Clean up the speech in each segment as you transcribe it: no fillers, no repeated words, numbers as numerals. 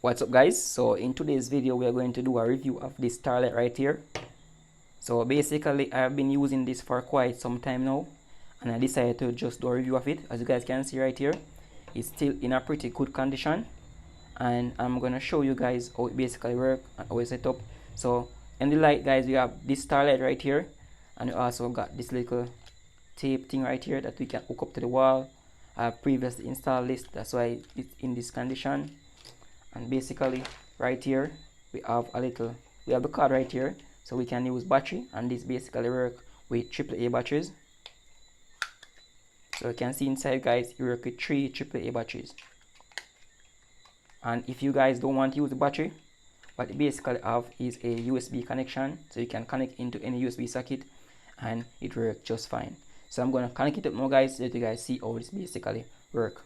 What's up guys? So in today's video we are going to do a review of this starlight right here. So basically I've been using this for quite some time now, and I decided to just do a review of it. As you guys can see right here, it's still in a pretty good condition, and I'm gonna show you guys how it basically works and how it's set up. So in the light guys, we have this starlight right here, and we also got this little tape thing right here that we can hook up to the wall. I have previously installed this, that's why it's in this condition. And basically right here we have the card right here, so we can use battery, and this basically work with AAA batteries. So you can see inside guys, you work with 3 AAA batteries. And if you guys don't want to use the battery, what you basically have is a USB connection, so you can connect into any USB socket and it works just fine. So I'm gonna connect it up now guys, so that you guys see how this basically work.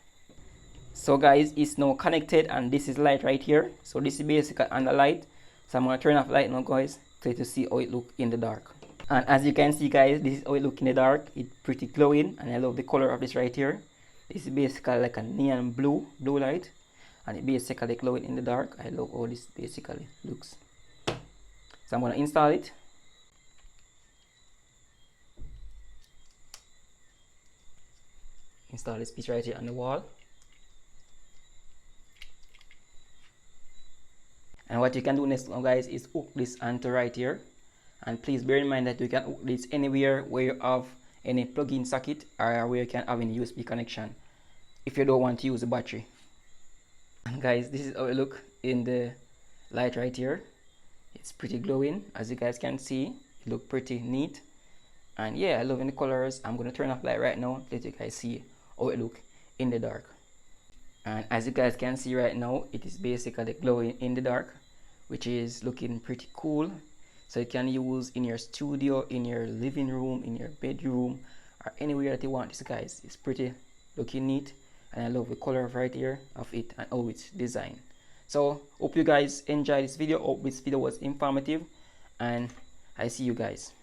So guys, it's now connected, and this is light right here. So this is basically on the light. So I'm gonna turn off light now guys, to see how it look in the dark. And as you can see guys, this is how it look in the dark. It's pretty glowing, and I love the color of this right here. This is basically like a neon blue light, and it basically glowing in the dark. I love how this basically looks. So I'm gonna install it. Install this piece right here on the wall. And what you can do next now guys is hook this onto right here. And please bear in mind that you can hook this anywhere where you have any plug-in socket, or where you can have any USB connection if you don't want to use the battery. And guys, this is how it look in the light right here. It's pretty glowing, as you guys can see. It look pretty neat, and yeah, I love the colors. I'm gonna turn off light right now, let you guys see how it look in the dark. And as you guys can see right now, it is basically glowing in the dark, which is looking pretty cool. So you can use in your studio, in your living room, in your bedroom, or anywhere that you want this guys. It's pretty looking neat, and I love the color right here of it and how it's designed. So hope you guys enjoyed this video. Hope this video was informative, and I see you guys.